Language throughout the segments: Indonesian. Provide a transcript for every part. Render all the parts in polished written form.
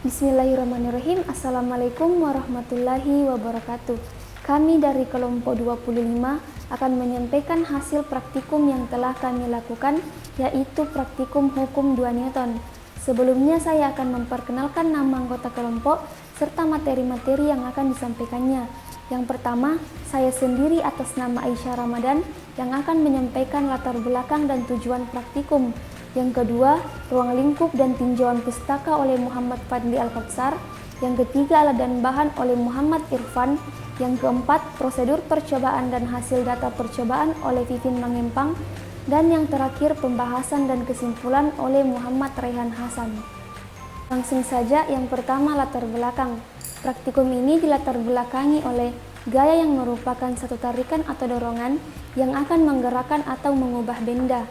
Bismillahirrahmanirrahim. Assalamualaikum warahmatullahi wabarakatuh. Kami dari kelompok 25 akan menyampaikan hasil praktikum yang telah kami lakukan, yaitu praktikum hukum 2 Newton. Sebelumnya saya akan memperkenalkan nama anggota kelompok serta materi-materi yang akan disampaikannya. Yang pertama, saya sendiri atas nama Aisyah Ramadan yang akan menyampaikan latar belakang dan tujuan praktikum. Yang kedua, ruang lingkup dan tinjauan pustaka oleh Muhammad Fadli Al-Kabsar. Yang ketiga, alat dan bahan oleh Muhammad Irfan. Yang keempat, prosedur percobaan dan hasil data percobaan oleh Vivin Mangempang. Dan yang terakhir, pembahasan dan kesimpulan oleh Muhammad Raihan Hasan. Langsung saja, yang pertama latar belakang. Praktikum ini dilatar belakangi oleh gaya yang merupakan satu tarikan atau dorongan yang akan menggerakkan atau mengubah benda.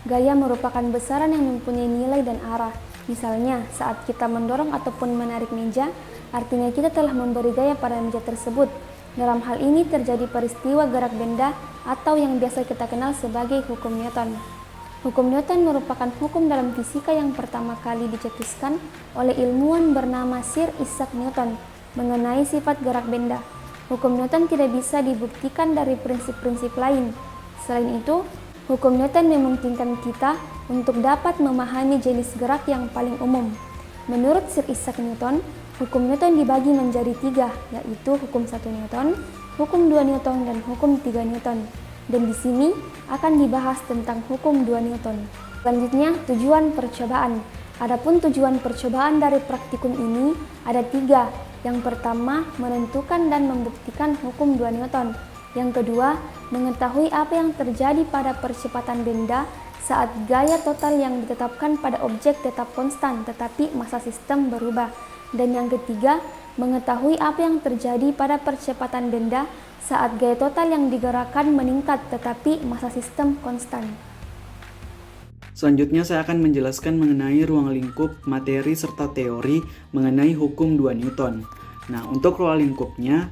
Gaya merupakan besaran yang mempunyai nilai dan arah. Misalnya, saat kita mendorong ataupun menarik meja, artinya kita telah memberi gaya pada meja tersebut. Dalam hal ini terjadi peristiwa gerak benda atau yang biasa kita kenal sebagai hukum Newton. Hukum Newton merupakan hukum dalam fisika yang pertama kali dicetuskan oleh ilmuwan bernama Sir Isaac Newton mengenai sifat gerak benda. Hukum Newton tidak bisa dibuktikan dari prinsip-prinsip lain. Selain itu, hukum Newton memungkinkan kita untuk dapat memahami jenis gerak yang paling umum. Menurut Sir Isaac Newton, hukum Newton dibagi menjadi 3, yaitu hukum 1 Newton, hukum 2 Newton, dan hukum 3 Newton. Dan di sini akan dibahas tentang hukum 2 Newton. Selanjutnya, tujuan percobaan. Adapun tujuan percobaan dari praktikum ini ada 3. Yang pertama, menentukan dan membuktikan hukum 2 Newton. Yang kedua, mengetahui apa yang terjadi pada percepatan benda saat gaya total yang ditetapkan pada objek tetap konstan tetapi massa sistem berubah. Dan yang ketiga, mengetahui apa yang terjadi pada percepatan benda saat gaya total yang digerakkan meningkat tetapi massa sistem konstan. Selanjutnya saya akan menjelaskan mengenai ruang lingkup, materi, serta teori mengenai hukum 2 Newton. Nah, untuk ruang lingkupnya,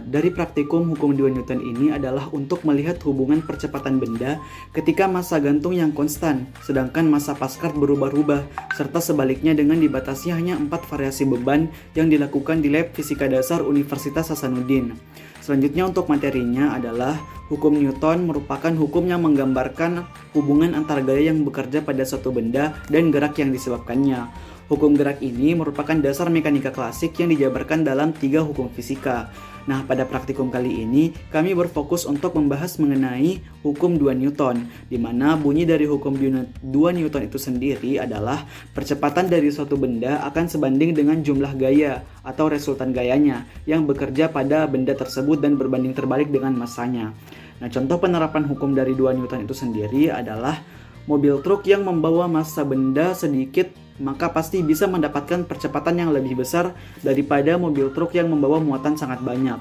dari praktikum hukum 2 Newton ini adalah untuk melihat hubungan percepatan benda ketika massa gantung yang konstan, sedangkan massa Pascal berubah-ubah, serta sebaliknya dengan dibatasi hanya 4 variasi beban yang dilakukan di Lab Fisika Dasar Universitas Hasanuddin. Selanjutnya untuk materinya adalah hukum Newton merupakan hukum yang menggambarkan hubungan antara gaya yang bekerja pada suatu benda dan gerak yang disebabkannya. Hukum gerak ini merupakan dasar mekanika klasik yang dijabarkan dalam 3 hukum fisika. Nah, pada praktikum kali ini, kami berfokus untuk membahas mengenai hukum 2 Newton, di mana bunyi dari hukum 2 Newton itu sendiri adalah percepatan dari suatu benda akan sebanding dengan jumlah gaya atau resultan gayanya yang bekerja pada benda tersebut dan berbanding terbalik dengan massanya. Nah, contoh penerapan hukum dari 2 Newton itu sendiri adalah mobil truk yang membawa massa benda sedikit maka pasti bisa mendapatkan percepatan yang lebih besar daripada mobil truk yang membawa muatan sangat banyak.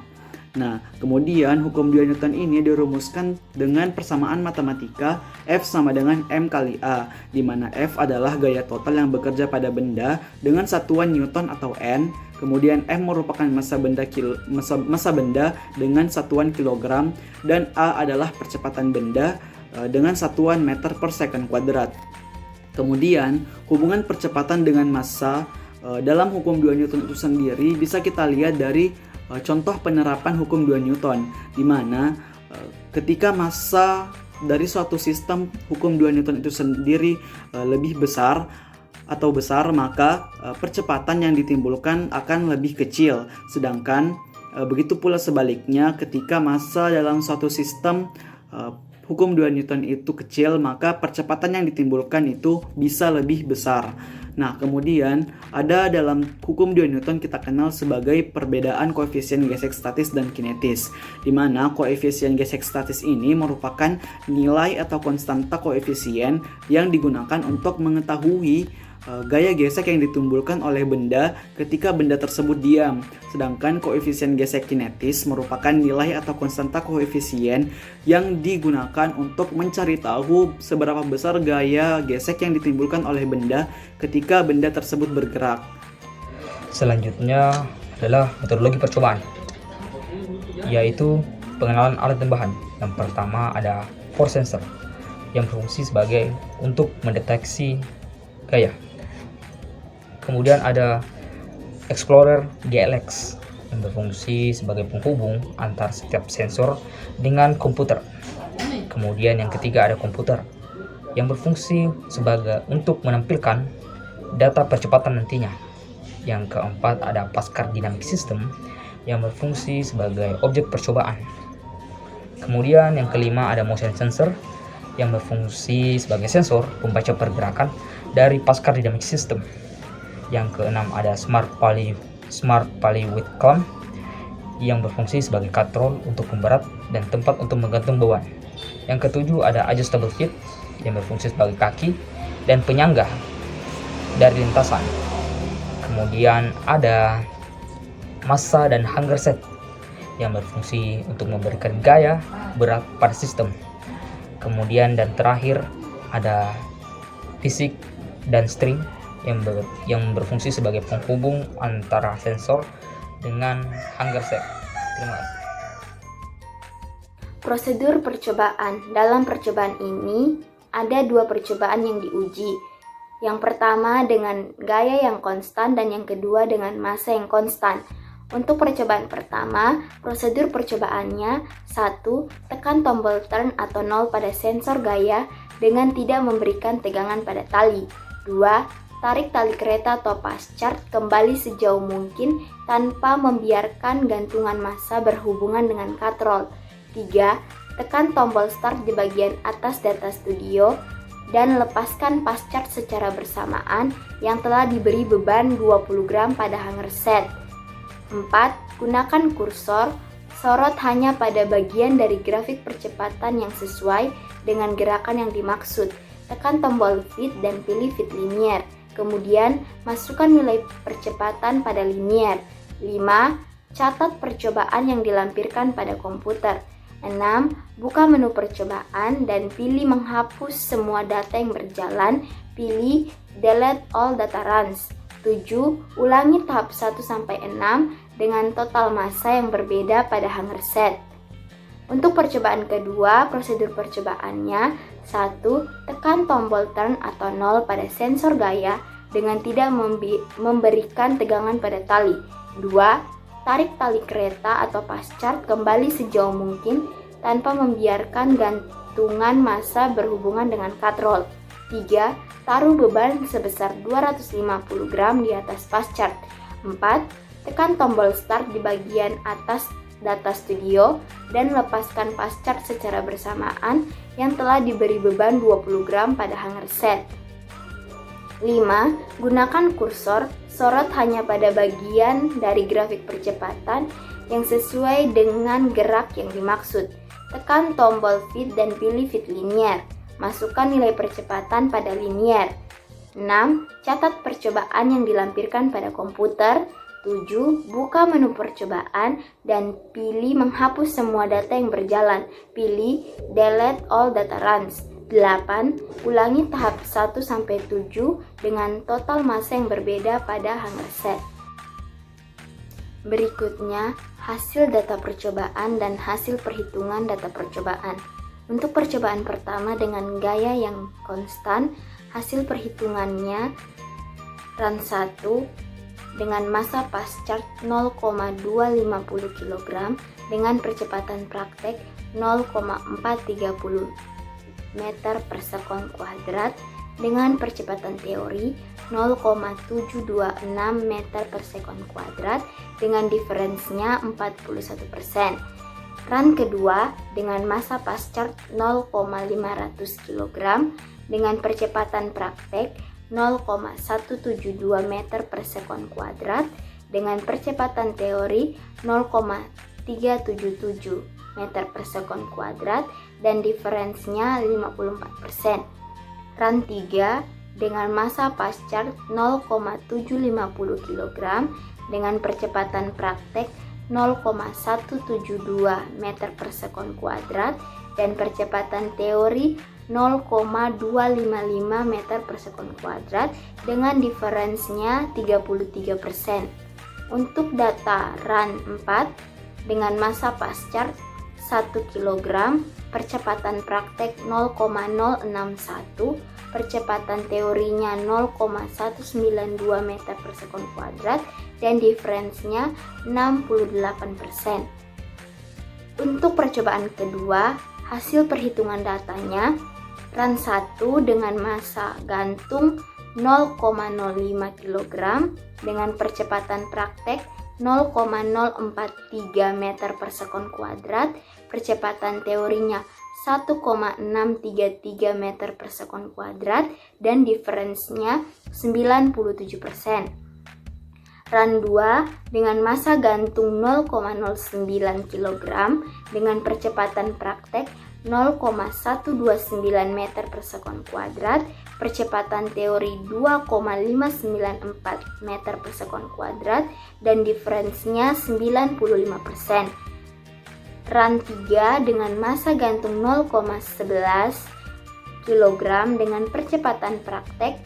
Nah, kemudian hukum 2 Newton ini dirumuskan dengan persamaan matematika F sama dengan M kali A, di mana F adalah gaya total yang bekerja pada benda dengan satuan Newton atau N, kemudian M merupakan massa benda dengan satuan kilogram, dan A adalah percepatan benda dengan satuan meter per second kuadrat. Kemudian, hubungan percepatan dengan massa dalam hukum 2 Newton itu sendiri bisa kita lihat dari contoh penerapan hukum 2 Newton, di mana ketika massa dari suatu sistem hukum 2 Newton itu sendiri lebih besar, maka percepatan yang ditimbulkan akan lebih kecil. Sedangkan begitu pula sebaliknya, ketika massa dalam suatu sistem hukum 2 Newton itu kecil, maka percepatan yang ditimbulkan itu bisa lebih besar. Nah, kemudian ada dalam hukum 2 Newton kita kenal sebagai perbedaan koefisien gesek statis dan kinetis, di mana koefisien gesek statis ini merupakan nilai atau konstanta koefisien yang digunakan untuk mengetahui gaya gesek yang ditimbulkan oleh benda ketika benda tersebut diam. Sedangkan koefisien gesek kinetis merupakan nilai atau konstanta koefisien yang digunakan untuk mencari tahu seberapa besar gaya gesek yang ditimbulkan oleh benda ketika benda tersebut bergerak. Selanjutnya adalah metodologi percobaan, yaitu pengenalan alat dan bahan. Yang pertama ada force sensor yang berfungsi sebagai untuk mendeteksi gaya. Kemudian ada Explorer GLX yang berfungsi sebagai penghubung antar setiap sensor dengan komputer. Kemudian yang ketiga ada komputer yang berfungsi sebagai untuk menampilkan data percepatan nantinya. Yang keempat ada Pascal Dynamic System yang berfungsi sebagai objek percobaan. Kemudian yang kelima ada motion sensor yang berfungsi sebagai sensor pembaca pergerakan dari Pascal Dynamic System. Yang keenam ada Smart Pulley with Clamp yang berfungsi sebagai katrol untuk pemberat dan tempat untuk menggantung beban. Yang ketujuh ada Adjustable Feet yang berfungsi sebagai kaki dan penyangga dari lintasan. Kemudian ada massa dan hanger set yang berfungsi untuk memberikan gaya berat pada sistem. Kemudian dan terakhir ada fisik dan string yang berfungsi sebagai penghubung antara sensor dengan hanger set. Terima kasih. Prosedur percobaan. Dalam percobaan ini ada 2 percobaan yang diuji. Yang pertama dengan gaya yang konstan dan yang kedua dengan massa yang konstan. Untuk percobaan pertama, prosedur percobaannya 1. Tekan tombol turn atau 0 pada sensor gaya dengan tidak memberikan tegangan pada tali. 2. Tarik tali kereta atau paschart kembali sejauh mungkin tanpa membiarkan gantungan massa berhubungan dengan katrol. 3. Tekan tombol start di bagian atas data studio dan lepaskan paschart secara bersamaan yang telah diberi beban 20 gram pada hanger set. 4. Gunakan kursor, sorot hanya pada bagian dari grafik percepatan yang sesuai dengan gerakan yang dimaksud. Tekan tombol fit dan pilih fit linear. Kemudian, masukkan nilai percepatan pada linear. 5. Catat percobaan yang dilampirkan pada komputer. 6. Buka menu percobaan dan pilih menghapus semua data yang berjalan. Pilih Delete All Data Runs. 7. Ulangi tahap 1-6 dengan total massa yang berbeda pada hanger set. Untuk percobaan kedua, prosedur percobaannya 1. Tekan tombol turn atau 0 pada sensor gaya dengan tidak memberikan tegangan pada tali. 2. Tarik tali kereta atau paschart kembali sejauh mungkin tanpa membiarkan gantungan massa berhubungan dengan katrol. 3. Taruh beban sebesar 250 gram di atas paschart. 4. Tekan tombol start di bagian atas data studio dan lepaskan paschart secara bersamaan yang telah diberi beban 20 gram pada hanger set. 5. Gunakan kursor, sorot hanya pada bagian dari grafik percepatan yang sesuai dengan gerak yang dimaksud. Tekan tombol fit dan pilih fit linear. Masukkan nilai percepatan pada linear. 6. Catat percobaan yang dilampirkan pada komputer. 7. Buka menu percobaan dan pilih menghapus semua data yang berjalan. Pilih Delete All Data Runs. 8. Ulangi tahap 1-7 dengan total massa yang berbeda pada hanger set. Berikutnya, hasil data percobaan dan hasil perhitungan data percobaan. Untuk percobaan pertama dengan gaya yang konstan, hasil perhitungannya run 1 dengan massa paschart 0,250 kg dengan percepatan praktek 0,430 meter per sekon kuadrat dengan percepatan teori 0,726 meter per sekon kuadrat dengan diferensinya 41%. Run kedua dengan massa paschart 0,500 kg dengan percepatan praktek 0,172 meter per sekon kuadrat dengan percepatan teori 0,377 meter per sekon kuadrat dan diferensinya 54%. Run 3 dengan massa pascar 0,750 kg dengan percepatan praktek 0,172 meter per sekon kuadrat dan percepatan teori 0,255 meter per sekon kuadrat dengan diferensinya 33%. Untuk data run 4 dengan massa pascar 1 kg, percepatan praktek 0,061, percepatan teorinya 0,192 meter per sekon kuadrat dan diferensinya 68%. Untuk percobaan kedua, hasil perhitungan datanya run 1 dengan massa gantung 0,05 kg dengan percepatan praktek 0,043 meter per sekon kuadrat, percepatan teorinya 1,633 meter per sekon kuadrat dan diferensinya 97%. Run 2 dengan massa gantung 0,09 kg dengan percepatan praktek 0,129 meter per sekon kuadrat, percepatan teori 2,594 meter per sekon kuadrat dan diferensinya 95%. Run 3 dengan massa gantung 0,11 kg dengan percepatan praktek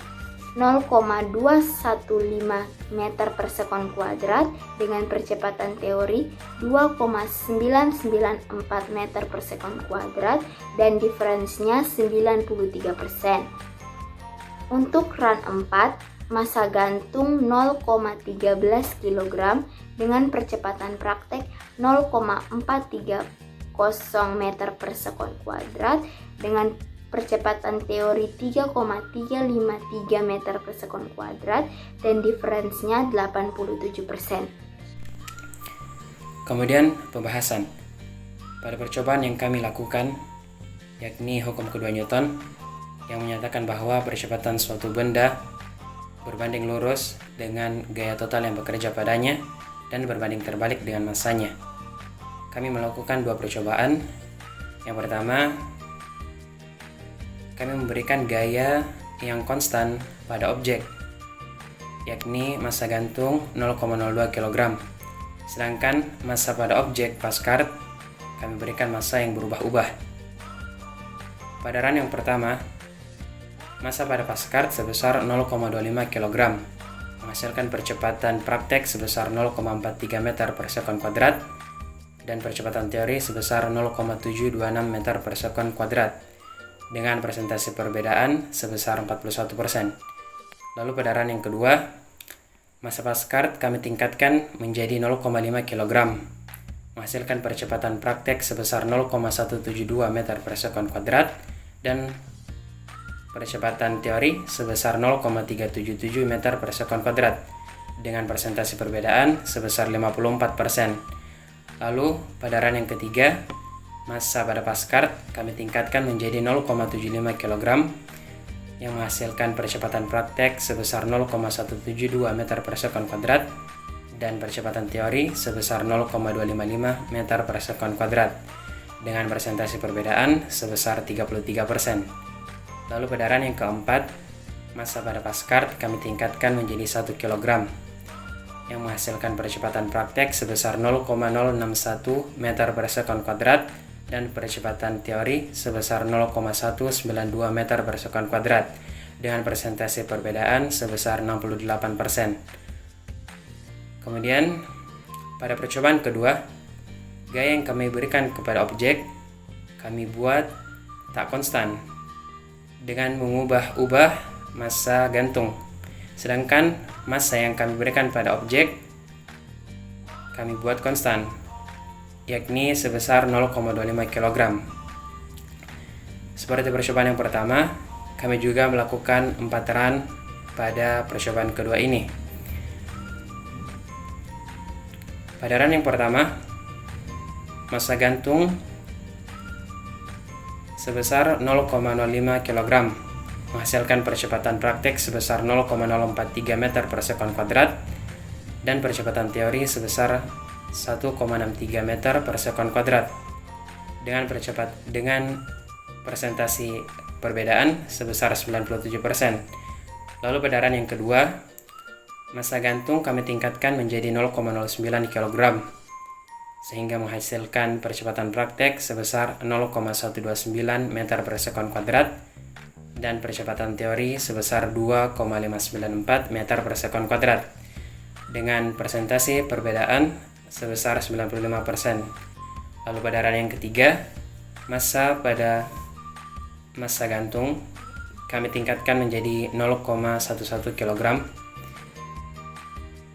0,215 meter per sekon kuadrat dengan percepatan teori 2,994 meter per sekon kuadrat dan diferensinya 93%. Untuk run 4, massa gantung 0,13 kg dengan percepatan praktek 0,430 meter per sekon kuadrat dengan percepatan teori 3,353 meter per sekon kuadrat dan diferensinya 87%. Kemudian pembahasan. Pada percobaan yang kami lakukan, yakni hukum kedua Newton yang menyatakan bahwa percepatan suatu benda berbanding lurus dengan gaya total yang bekerja padanya dan berbanding terbalik dengan massanya. Kami melakukan dua percobaan. Yang pertama, kami memberikan gaya yang konstan pada objek, yakni massa gantung 0,02 kg. Sedangkan massa pada objek pascar kami berikan massa yang berubah-ubah. Pada run yang pertama, massa pada pascar sebesar 0,25 kg, menghasilkan percepatan praktek sebesar 0,43 meter per sekon kuadrat dan percepatan teori sebesar 0,726 meter per sekon kuadrat dengan persentase perbedaan sebesar 41%. Lalu pada run yang kedua, massa pascar kami tingkatkan menjadi 0,5 kg, menghasilkan percepatan praktek sebesar 0,172 meter per sekon kuadrat dan percepatan teori sebesar 0,377 meter per sekon kuadrat dengan persentase perbedaan sebesar 54%. Lalu pada run yang ketiga, massa pada pascar kami tingkatkan menjadi 0,75 kg yang menghasilkan percepatan praktek sebesar 0,172 meter per sekon kuadrat dan percepatan teori sebesar 0,255 meter per sekon kuadrat dengan persentase perbedaan sebesar 33%. Lalu pada run yang keempat, massa pada pascar kami tingkatkan menjadi 1 kg yang menghasilkan percepatan praktek sebesar 0,061 meter per sekon kuadrat dan percepatan teori sebesar 0,192 meter per sekon kuadrat dengan persentase perbedaan sebesar 68%. Kemudian pada percobaan kedua, gaya yang kami berikan kepada objek kami buat tak konstan dengan mengubah-ubah massa gantung. Sedangkan massa yang kami berikan pada objek kami buat konstan, yakni sebesar 0,25 kg. Seperti percobaan yang pertama, kami juga melakukan 4 run pada percobaan kedua ini. Pada run yang pertama, massa gantung sebesar 0,05 kg, menghasilkan percepatan praktek sebesar 0,043 meter per sekon kuadrat dan percepatan teori sebesar 1,63 meter per sekon kuadrat dengan persentasi perbedaan sebesar 97%. Lalu pada run yang kedua, massa gantung kami tingkatkan menjadi 0,09 kg, sehingga menghasilkan percepatan praktek sebesar 0,129 meter per sekon kuadrat dan percepatan teori sebesar 2,594 meter per sekon kuadrat dengan persentase perbedaan sebesar 95%. Lalu pada run yang ketiga, massa gantung kami tingkatkan menjadi 0,11 kg,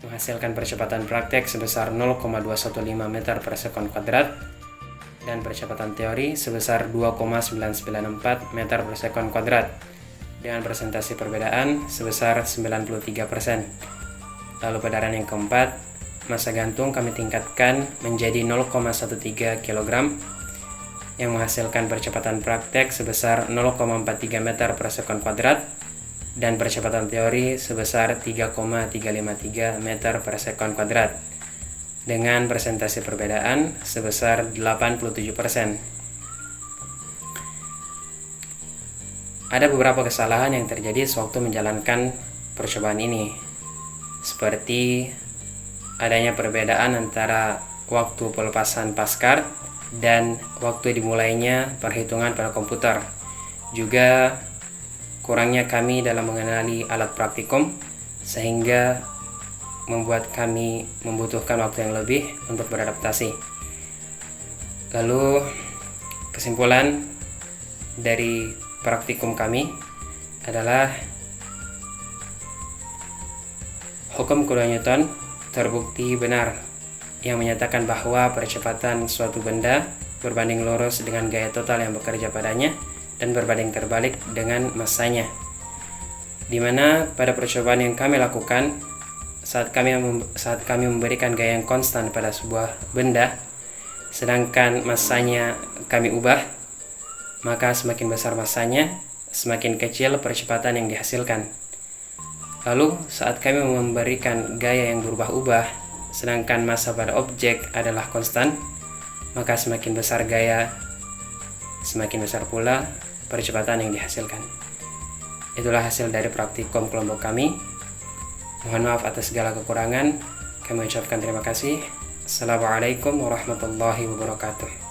menghasilkan percepatan praktek sebesar 0,215 meter per sekon kuadrat dan percepatan teori sebesar 2,994 meter per sekon kuadrat dengan persentase perbedaan sebesar 93%. Lalu pada run yang keempat, massa gantung kami tingkatkan menjadi 0,13 kg yang menghasilkan percepatan praktek sebesar 0,43 meter per sekon kuadrat dan percepatan teori sebesar 3,353 meter per sekon kuadrat dengan persentase perbedaan sebesar 87%. Ada beberapa kesalahan yang terjadi sewaktu menjalankan percobaan ini, seperti adanya perbedaan antara waktu pelepasan paskart dan waktu dimulainya perhitungan pada komputer. Juga kurangnya kami dalam mengenali alat praktikum, sehingga membuat kami membutuhkan waktu yang lebih untuk beradaptasi. Lalu kesimpulan dari praktikum kami adalah hukum kedua Newton terbukti benar, yang menyatakan bahwa percepatan suatu benda berbanding lurus dengan gaya total yang bekerja padanya dan berbanding terbalik dengan massanya. Di mana pada percobaan yang kami lakukan, saat kami memberikan gaya yang konstan pada sebuah benda, sedangkan massanya kami ubah, maka semakin besar massanya, semakin kecil percepatan yang dihasilkan. Lalu saat kami memberikan gaya yang berubah-ubah, sedangkan massa pada objek adalah konstan, maka semakin besar gaya, semakin besar pula percepatan yang dihasilkan. Itulah hasil dari praktikum kelompok kami. Mohon maaf atas segala kekurangan. Kami ucapkan terima kasih. Assalamualaikum warahmatullahi wabarakatuh.